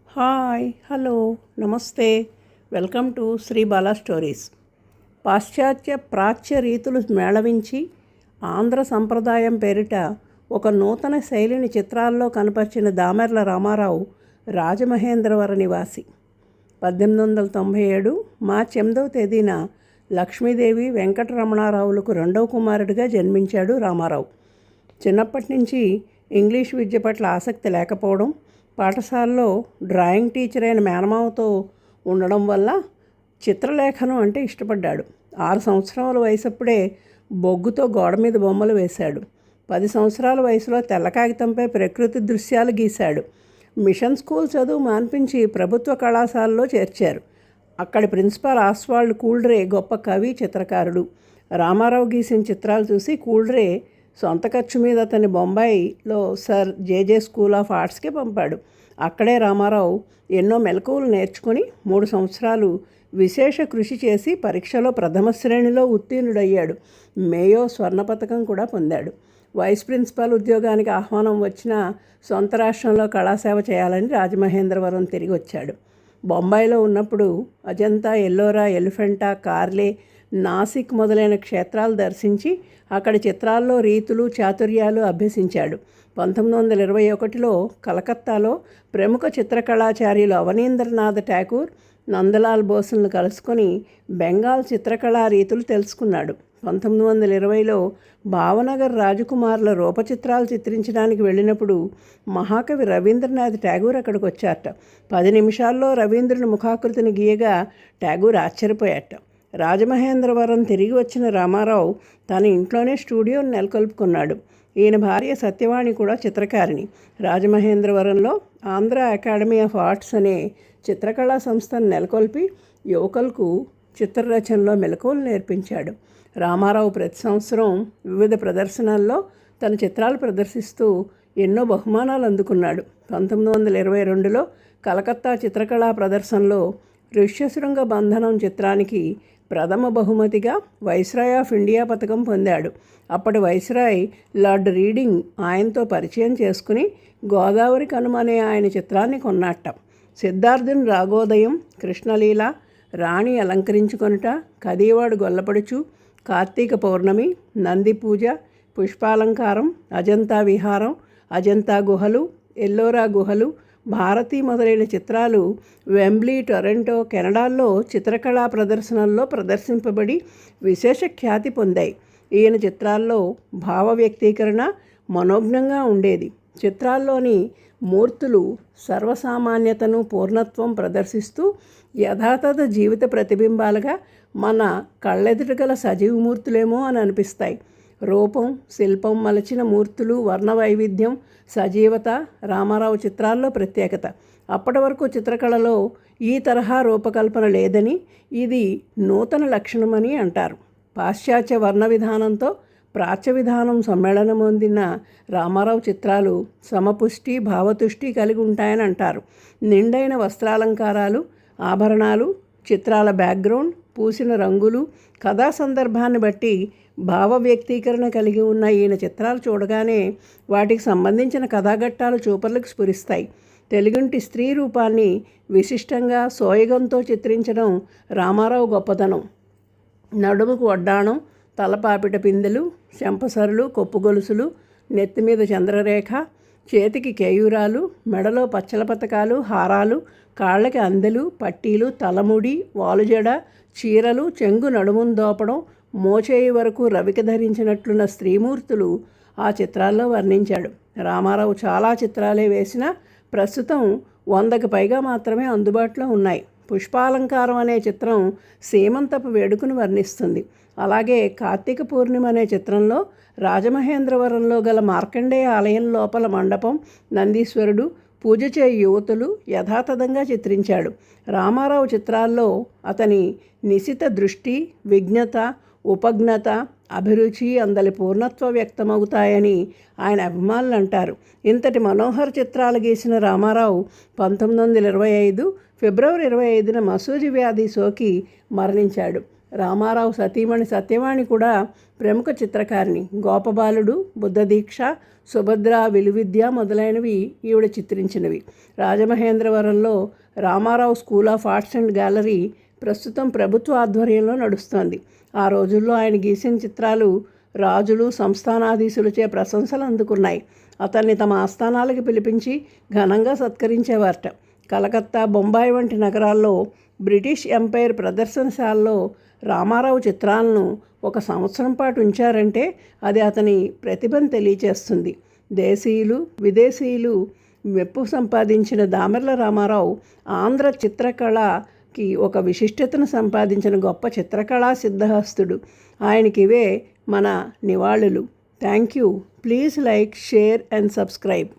Hi hello నమస్తే welcome to Sri Bala stories. పాశ్చాత్య ప్రాచ్య రీతులు మేళవించి ఆంధ్ర సంప్రదాయం పేరిట ఒక నూతన శైలిని చిత్రాల్లో కనపరిచిన దామెర్ల రామారావు రాజమహేంద్రవర నివాసి. 1897 మార్చి 8వ తేదీన లక్ష్మీదేవి వెంకటరమణారావులకు రెండవ కుమారుడిగా జన్మించాడు రామారావు. చిన్నప్పటి నుంచి ఇంగ్లీష్ విద్య పట్ల ఆసక్తి లేకపోవడం, పాఠశాలలో డ్రాయింగ్ టీచర్ అయిన మేనమావతో ఉండడం వల్ల చిత్రలేఖనం అంటే ఇష్టపడ్డాడు. 6 సంవత్సరాల వయసప్పుడే బొగ్గుతో గోడ మీద బొమ్మలు వేశాడు. 10 సంవత్సరాల వయసులో తెల్ల కాగితంపై ప్రకృతి దృశ్యాలు గీశాడు. మిషన్ స్కూల్ చదువు మాన్పించి ప్రభుత్వ కళాశాలలో చేర్చారు. అక్కడి ప్రిన్సిపాల్ ఆస్వాల్డ్ కూల్డ్రే గొప్ప కవి, చిత్రకారుడు. రామారావు గీసిన చిత్రాలు చూసి కూల్డ్రే సొంత ఖర్చు మీద అతన్ని బొంబాయిలో సర్ జేజే స్కూల్ ఆఫ్ ఆర్ట్స్కి పంపాడు. అక్కడే రామారావు ఎన్నో మెలకువలు నేర్చుకుని 3 సంవత్సరాలు విశేష కృషి చేసి పరీక్షలో ప్రథమ శ్రేణిలో ఉత్తీర్ణుడయ్యాడు. మేయో స్వర్ణ పథకం కూడా పొందాడు. వైస్ ప్రిన్సిపాల్ ఉద్యోగానికి ఆహ్వానం వచ్చినా సొంత రాష్ట్రంలో కళాసేవ చేయాలని రాజమహేంద్రవరం తిరిగి వచ్చాడు. బొంబాయిలో ఉన్నప్పుడు అజంతా, ఎల్లోరా, ఎలిఫెంటా, కార్లే, నాసిక్ మొదలైన క్షేత్రాలు దర్శించి అక్కడి చిత్రాల్లో రీతులు, చాతుర్యాలు అభ్యసించాడు. 1921లో కలకత్తాలో ప్రముఖ చిత్రకళాచార్యులు అవనీంద్రనాథ్ ఠాకూర్, నందలాల్ బోస్లను కలుసుకొని బెంగాల్ చిత్రకళా రీతులు తెలుసుకున్నాడు. 1920లో భావనగర్ రాజకుమారుల రూపచిత్రాలు చిత్రించడానికి వెళ్ళినప్పుడు మహాకవి రవీంద్రనాథ్ ఠాగూర్ అక్కడికి వచ్చారట. 10 నిమిషాల్లో రవీంద్రుని ముఖాకృతిని గీయగా ఠాగూర్ ఆశ్చర్యపోయాట. రాజమహేంద్రవరం తిరిగి వచ్చిన రామారావు తన ఇంట్లోనే స్టూడియోని నెలకొల్పుకున్నాడు. ఈయన భార్య సత్యవాణి కూడా చిత్రకారిణి. రాజమహేంద్రవరంలో ఆంధ్ర అకాడమీ ఆఫ్ ఆర్ట్స్ అనే చిత్రకళా సంస్థను నెలకొల్పి యువకులకు చిత్రరచనలో మెలకువలు నేర్పించాడు. రామారావు ప్రతి సంవత్సరం వివిధ ప్రదర్శనల్లో తన చిత్రాలు ప్రదర్శిస్తూ ఎన్నో బహుమానాలు అందుకున్నాడు. 1922లో కలకత్తా చిత్రకళా ప్రదర్శనలో ఋష్యశృంగ బంధనం చిత్రానికి ప్రథమ బహుమతిగా వైస్రాయ్ ఆఫ్ ఇండియా పథకం పొందాడు. అప్పటి వైస్రాయ్ లార్డ్ రీడింగ్ ఆయనతో పరిచయం చేసుకుని గోదావరి కనుమ అనే ఆయన చిత్రాన్ని కొన్నట్ట. సిద్ధార్థుని రాగోదయం, కృష్ణలీల, రాణి అలంకరించుకొనుట, కదీవాడు గొల్లపడుచు, కార్తీక పౌర్ణమి, నంది పూజ, పుష్పాలంకారం, అజంతా విహారం, అజంతా గుహలు, ఎల్లోరా గుహలు, భారతి మొదలైన చిత్రాలు వెంబ్లీ, టొరంటో, కెనడాల్లో చిత్రకళా ప్రదర్శనల్లో ప్రదర్శింపబడి విశేష ఖ్యాతి పొందాయి. ఈయన చిత్రాల్లో భావ వ్యక్తీకరణ మనోజ్ఞంగా ఉండేది. చిత్రాల్లోని మూర్తులు సర్వసామాన్యతను, పూర్ణత్వం ప్రదర్శిస్తూ యథాతథ జీవిత ప్రతిబింబాలుగా మన కళ్ళెదుట గల సజీవమూర్తులేమో అని అనిపిస్తాయి. రూపం, శిల్పం మలచిన మూర్తులు, వర్ణ వైవిధ్యం, సజీవత రామారావు చిత్రాల్లో ప్రత్యేకత. అప్పటి వరకు చిత్రకళలో ఈ తరహా రూపకల్పన లేదని, ఇది నూతన లక్షణమని అంటారు. పాశ్చాత్య వర్ణ విధానంతో ప్రాచ్య విధానం సమ్మేళనం పొందిన రామారావు చిత్రాలు సమపుష్టి, భావతుష్టి కలిగి ఉంటాయని అంటారు. నిండైన వస్త్రాలంకారాలు, ఆభరణాలు, చిత్రాల బ్యాక్గ్రౌండ్, పూసిన రంగులు, కథా సందర్భాన్ని బట్టి భావ వ్యక్తీకరణ కలిగి ఉన్న ఈయన చిత్రాలు చూడగానే వాటికి సంబంధించిన కథాఘట్టాలు చూపర్లకు స్ఫురిస్తాయి. తెలుగింటి స్త్రీ రూపాన్ని విశిష్టంగా సోయగంతో చిత్రించడం రామారావు గొప్పతనం. నడుముకు వడ్డాణం, తలపాపిట పిందెలు, చెంపసరులు, కొప్పుగొలుసులు, నెత్తిమీద చంద్రరేఖ, చేతికి కేయూరాలు, మెడలో పచ్చల పతకాలు, హారాలు, కాళ్ళకి అందెలు, పట్టీలు, తలముడి, వాలుజడ, చీరలు, చెంగు నడుమును దోపడం, మోచేయి వరకు రవిక ధరించినట్లున్న స్త్రీమూర్తులు ఆ చిత్రాల్లో వర్ణించాడు. రామారావు చాలా చిత్రాలే వేసినా ప్రస్తుతం 100కి పైగా మాత్రమే అందుబాటులో ఉన్నాయి. పుష్పాలంకారం అనే చిత్రం సీమంతపు వేడుకను వర్ణిస్తుంది. అలాగే కార్తీక పూర్ణిమ అనే చిత్రంలో రాజమహేంద్రవరంలో గల మార్కండేయ ఆలయం లోపల మండపం, నందీశ్వరుడు, పూజ చేయి యువతులు యథాతథంగా చిత్రించాడు. రామారావు చిత్రాల్లో అతని నిశిత దృష్టి, విజ్ఞత, ఉపజ్ఞత, అభిరుచి, అందలి పూర్ణత్వ వ్యక్తమవుతాయని ఆయన అభిమానులు అంటారు. ఇంతటి మనోహర చిత్రాలు గీసిన రామారావు 1925 ఫిబ్రవరి 25న మసూజి వ్యాధి సోకి మరణించాడు. రామారావు సతీమణి సత్యవాణి కూడా ప్రముఖ చిత్రకారిణి. గోపబాలుడు, బుద్ధదీక్ష, సుభద్ర, విలువిద్య మొదలైనవి ఈవిడ చిత్రించినవి. రాజమహేంద్రవరంలో Ramarao school of arts and gallery ప్రస్తుతం ప్రభుత్వ ఆధ్వర్యంలో నడుస్తోంది. ఆ రోజుల్లో ఆయన గీసిన చిత్రాలు రాజులు, సంస్థానాధీశులచే ప్రశంసలు అందుకున్నాయి. అతన్ని తమ ఆస్థానాలకు పిలిపించి ఘనంగా సత్కరించేవారట. కలకత్తా, బొంబాయి వంటి నగరాల్లో బ్రిటిష్ ఎంపైర్ ప్రదర్శనశాలలో రామారావు చిత్రాలను 1 సంవత్సరం పాటు ఉంచారంటే అది అతని ప్రతిభను తెలియచేస్తుంది. దేశీయులు, విదేశీయులు మెప్పు సంపాదించిన దామెర్ల రామారావు ఆంధ్ర చిత్రకళకి ఒక విశిష్టతను సంపాదించిన గొప్ప చిత్రకళా సిద్ధహస్తుడు. ఆయనకి ఇవే మన నివాళులు. Thank you. Please like, share and subscribe.